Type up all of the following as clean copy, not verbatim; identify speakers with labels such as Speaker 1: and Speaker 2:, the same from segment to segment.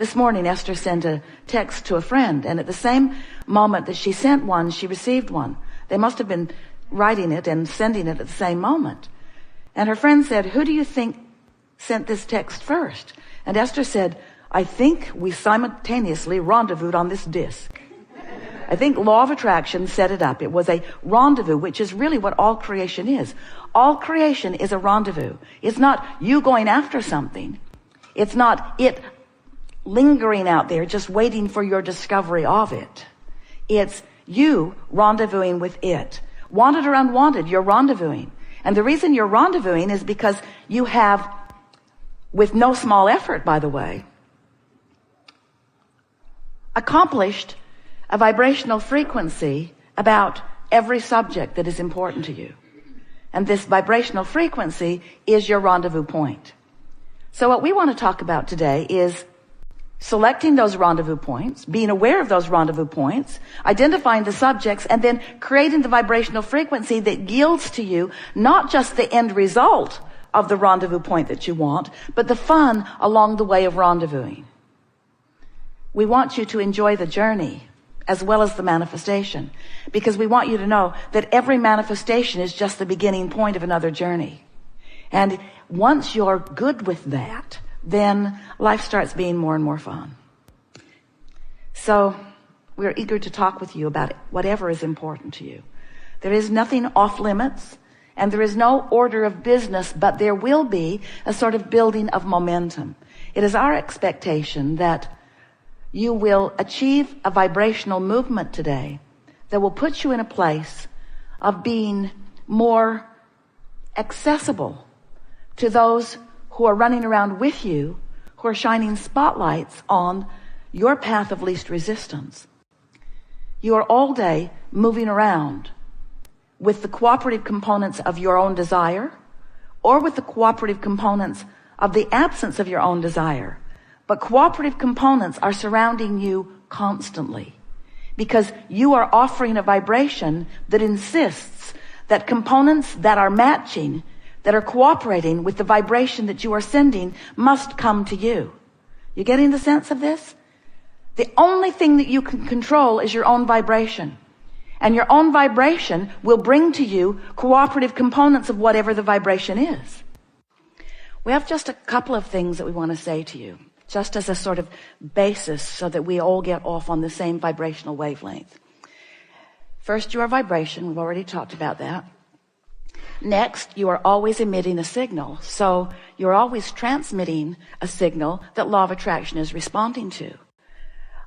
Speaker 1: This morning, Esther sent a text to a friend, and at the same moment that she sent one, she received one. They must have been writing it and sending it at the same moment. And her friend said, "Who do you think sent this text first?" And Esther said, "I think we simultaneously rendezvoused on this disc." I think law of attraction set it up. It was a rendezvous, which is really what all creation is. All creation is a rendezvous. It's not you going after something. It's not it lingering out there just waiting for your discovery of it. It's you rendezvousing with it. Wanted or unwanted, you're rendezvousing. And the reason you're rendezvousing is because you have, with no small effort, by the way, accomplished a vibrational frequency about every subject that is important to you. And this vibrational frequency is your rendezvous point. So what we want to talk about today is selecting those rendezvous points, being aware of those rendezvous points, identifying the subjects, and then creating the vibrational frequency that yields to you not just the end result of the rendezvous point that you want, but the fun along the way of rendezvousing. We want you to enjoy the journey as well as the manifestation, because we want you to know that every manifestation is just the beginning point of another journey. And once you're good with that, then life starts being more and more fun. So we're eager to talk with you about whatever is important to you. There is nothing off limits, and there is no order of business, but there will be a sort of building of momentum. It is our expectation that you will achieve a vibrational movement today that will put you in a place of being more accessible to those who are running around with you, who are shining spotlights on your path of least resistance. You are all day moving around with the cooperative components of your own desire, or with the cooperative components of the absence of your own desire. But cooperative components are surrounding you constantly, because you are offering a vibration that insists that components that are matching, that are cooperating with the vibration that you are sending, must come to you. You getting the sense of this? The only thing that you can control is your own vibration. And your own vibration will bring to you cooperative components of whatever the vibration is. We have just a couple of things that we want to say to you, just as a sort of basis so that we all get off on the same vibrational wavelength. First, you are vibration. We've already talked about that. Next, you are always emitting a signal. So you're always transmitting a signal that law of attraction is responding to.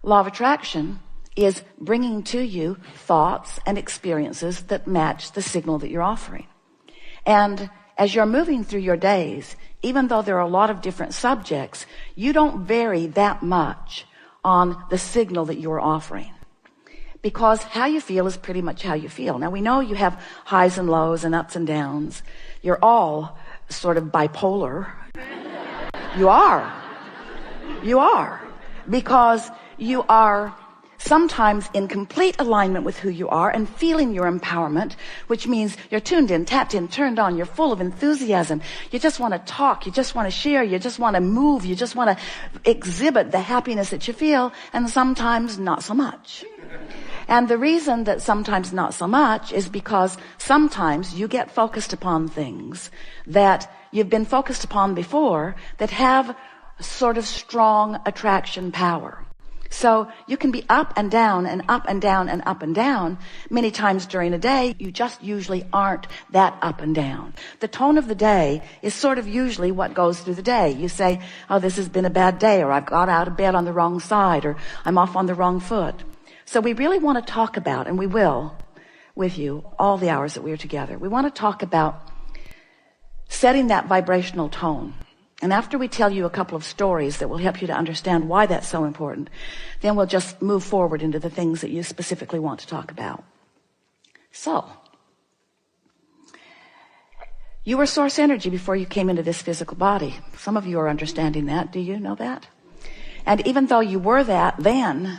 Speaker 1: Law of attraction is bringing to you thoughts and experiences that match the signal that you're offering. And as you're moving through your days, even though there are a lot of different subjects, you don't vary that much on the signal that you're offering, because how you feel is pretty much how you feel. Now, we know you have highs and lows and ups and downs. You're all sort of bipolar. You are, because you are sometimes in complete alignment with who you are and feeling your empowerment, which means you're tuned in, tapped in, turned on, you're full of enthusiasm. You just want to talk, you just want to share, you just want to move, you just want to exhibit the happiness that you feel, and sometimes not so much. And the reason that sometimes not so much is because sometimes you get focused upon things that you've been focused upon before that have sort of strong attraction power. So you can be up and down and up and down and up and down many times during a day. You just usually aren't that up and down. The tone of the day is sort of usually what goes through the day. You say, oh, this has been a bad day, or I've got out of bed on the wrong side, or I'm off on the wrong foot. So we really want to talk about, and we will with you all the hours that we are together, we want to talk about setting that vibrational tone. And after we tell you a couple of stories that will help you to understand why that's so important, then we'll just move forward into the things that you specifically want to talk about. So, you were source energy before you came into this physical body. Some of you are understanding that. Do you know that? And even though you were that then,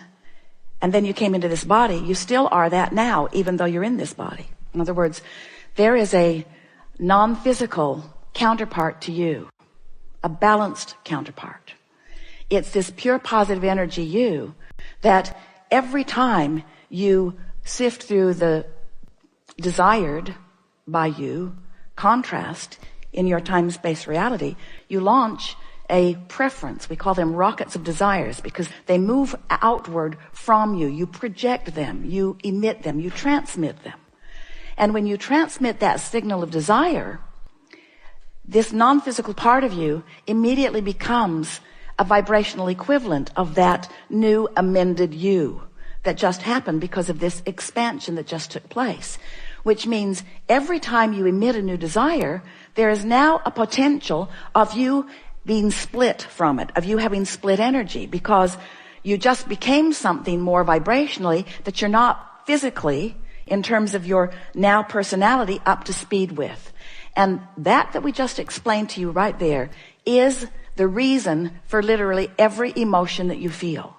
Speaker 1: and then you came into this body, you still are that now, even though you're in this body. In other words, there is a non-physical counterpart to you. A balanced counterpart. It's this pure positive energy you that every time you sift through the desired by you contrast in your time-space reality, you launch a preference. We call them rockets of desires because they move outward from you. You project them, you emit them, you transmit them. And when you transmit that signal of desire, this non-physical part of you immediately becomes a vibrational equivalent of that new amended you that just happened because of this expansion that just took place. Which means every time you emit a new desire, there is now a potential of you being split from it, of you having split energy, because you just became something more vibrationally that you're not physically, in terms of your now personality, up to speed with. And that we just explained to you right there is the reason for literally every emotion that you feel.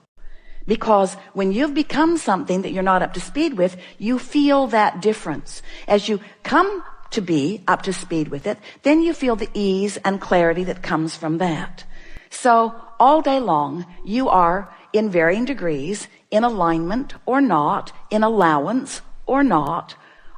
Speaker 1: Because when you've become something that you're not up to speed with, you feel that difference. As you come to be up to speed with it, then you feel the ease and clarity that comes from that. So all day long, you are in varying degrees in alignment or not, in allowance or not,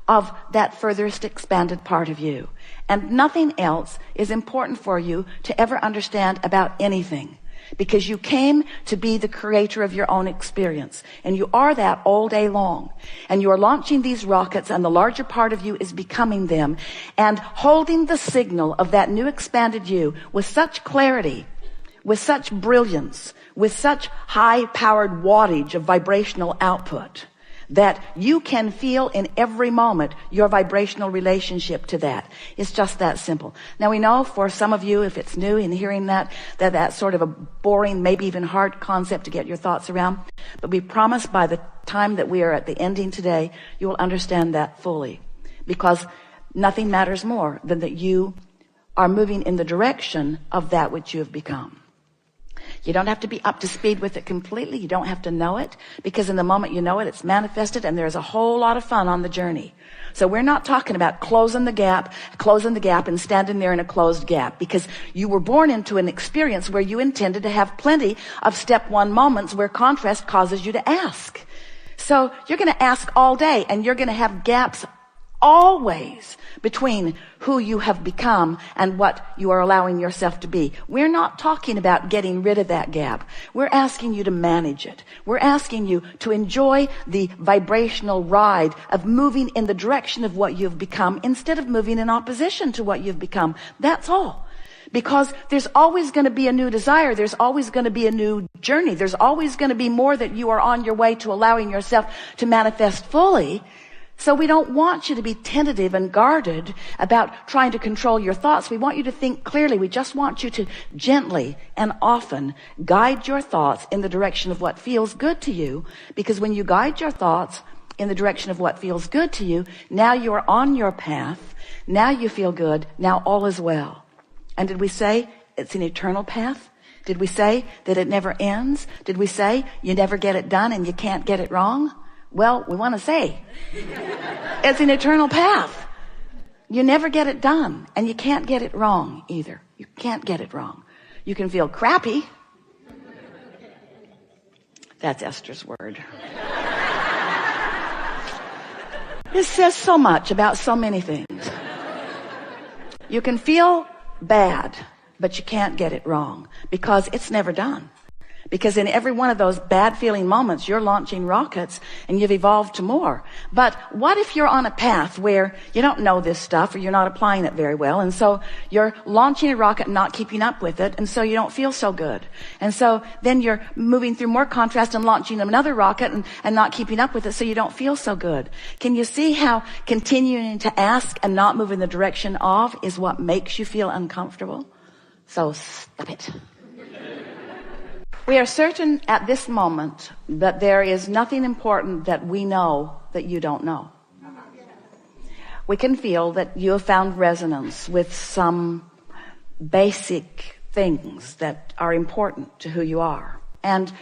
Speaker 1: of that furthest expanded part of you. And nothing else is important for you to ever understand about anything. Because you came to be the creator of your own experience. And you are that all day long. And you are launching these rockets, and the larger part of you is becoming them. And holding the signal of that new expanded you with such clarity, with such brilliance, with such high-powered wattage of vibrational output, that you can feel in every moment your vibrational relationship to that. It's just that simple. Now we know for some of you, if it's new in hearing that's sort of a boring, maybe even hard concept to get your thoughts around. But we promise by the time that we are at the ending today, you will understand that fully. Because nothing matters more than that you are moving in the direction of that which you have become. You don't have to be up to speed with it completely. You don't have to know it, because in the moment you know it, it's manifested, and there's a whole lot of fun on the journey. So we're not talking about closing the gap and standing there in a closed gap, because you were born into an experience where you intended to have plenty of step one moments where contrast causes you to ask. So you're going to ask all day, and you're going to have gaps always between who you have become and what you are allowing yourself to be. We're not talking about getting rid of that gap. We're asking you to manage it. We're asking you to enjoy the vibrational ride of moving in the direction of what you've become instead of moving in opposition to what you've become. That's all. Because there's always going to be a new desire. There's always going to be a new journey. There's always going to be more that you are on your way to allowing yourself to manifest fully. So we don't want you to be tentative and guarded about trying to control your thoughts. We want you to think clearly. We just want you to gently and often guide your thoughts in the direction of what feels good to you. Because when you guide your thoughts in the direction of what feels good to you, now you're on your path. Now you feel good. Now all is well. And did we say it's an eternal path? Did we say that it never ends? Did we say you never get it done and you can't get it wrong? Well, we want to say it's an eternal path. You never get it done, and you can't get it wrong either. You can't get it wrong. You can feel crappy. That's Esther's word. This says so much about so many things. You can feel bad, but you can't get it wrong because it's never done. Because in every one of those bad feeling moments, you're launching rockets and you've evolved to more. But what if you're on a path where you don't know this stuff or you're not applying it very well, and so you're launching a rocket and not keeping up with it, and so you don't feel so good. And so then you're moving through more contrast and launching another rocket and not keeping up with it, so you don't feel so good. Can you see how continuing to ask and not move in the direction of is what makes you feel uncomfortable? So stop it. We are certain at this moment that there is nothing important that we know that you don't know. We can feel that you have found resonance with some basic things that are important to who you are. And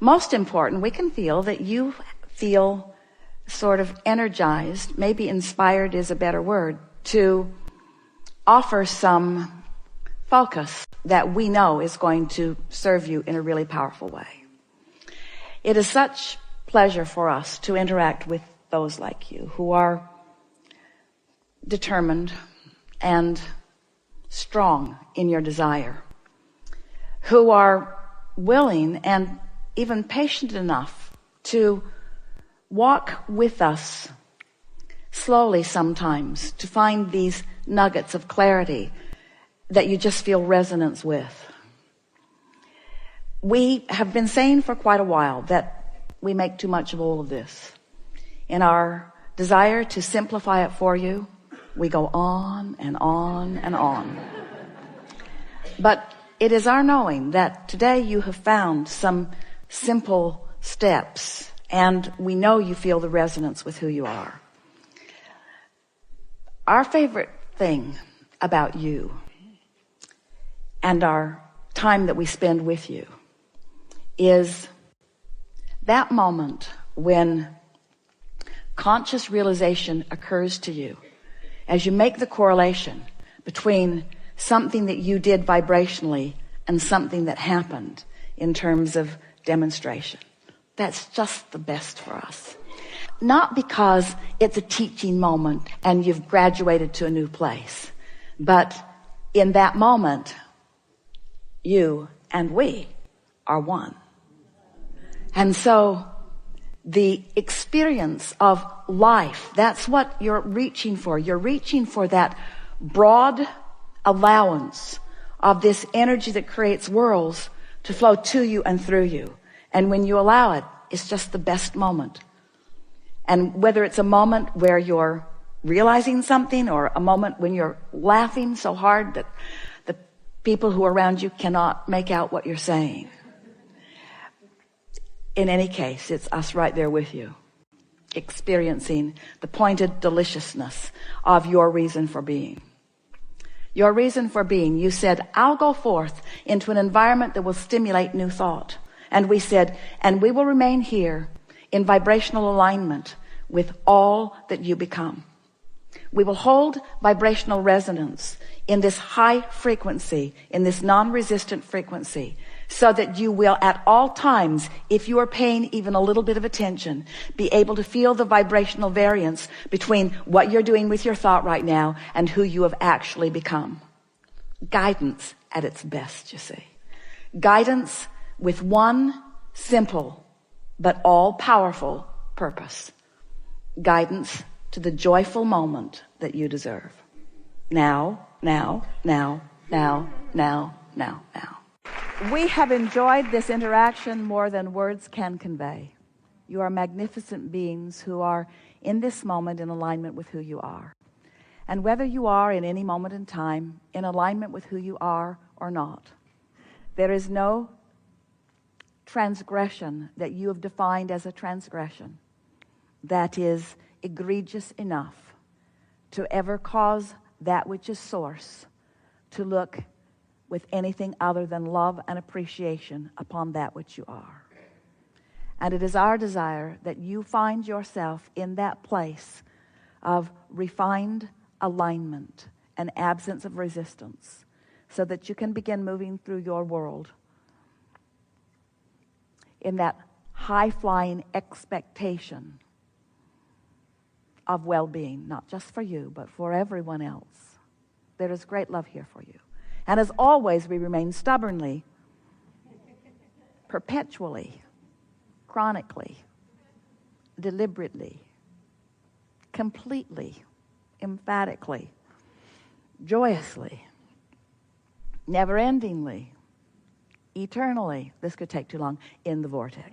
Speaker 1: most important, we can feel that you feel sort of energized, maybe inspired is a better word, to offer some focus that we know is going to serve you in a really powerful way. It is such pleasure for us to interact with those like you who are determined and strong in your desire, who are willing and even patient enough to walk with us slowly sometimes to find these nuggets of clarity that you just feel resonance with. We have been saying for quite a while that we make too much of all of this. In our desire to simplify it for you, we go on and on and on. But it is our knowing that today you have found some simple steps, and we know you feel the resonance with who you are. Our favorite thing about you and our time that we spend with you is that moment when conscious realization occurs to you as you make the correlation between something that you did vibrationally and something that happened in terms of demonstration. That's just the best for us. Not because it's a teaching moment and you've graduated to a new place, but in that moment, you and we are one. And so the experience of life, that's what you're reaching for. You're reaching for that broad allowance of this energy that creates worlds to flow to you and through you. And when you allow it, it's just the best moment. And whether it's a moment where you're realizing something or a moment when you're laughing so hard that the people who are around you cannot make out what you're saying. In any case, it's us right there with you, experiencing the pointed deliciousness of your reason for being. Your reason for being, you said, I'll go forth into an environment that will stimulate new thought. And we said, and we will remain here in vibrational alignment with all that you become. We will hold vibrational resonance in this high frequency, in this non-resistant frequency, so that you will at all times, if you are paying even a little bit of attention, be able to feel the vibrational variance between what you're doing with your thought right now and who you have actually become. Guidance at its best, you see. Guidance with one simple but all-powerful purpose. Guidance to the joyful moment that you deserve. Now, now, now, now, now, now, now. We have enjoyed this interaction more than words can convey. You are magnificent beings who are in this moment in alignment with who you are. And whether you are in any moment in time in alignment with who you are or not, there is no transgression that you have defined as a transgression that is egregious enough to ever cause that which is source to look with anything other than love and appreciation upon that which you are. And it is our desire that you find yourself in that place of refined alignment and absence of resistance so that you can begin moving through your world in that high-flying expectation of well-being, not just for you, but for everyone else. There is great love here for you. And as always, we remain stubbornly, perpetually, chronically, deliberately, completely, emphatically, joyously, never-endingly, eternally, this could take too long, in the vortex.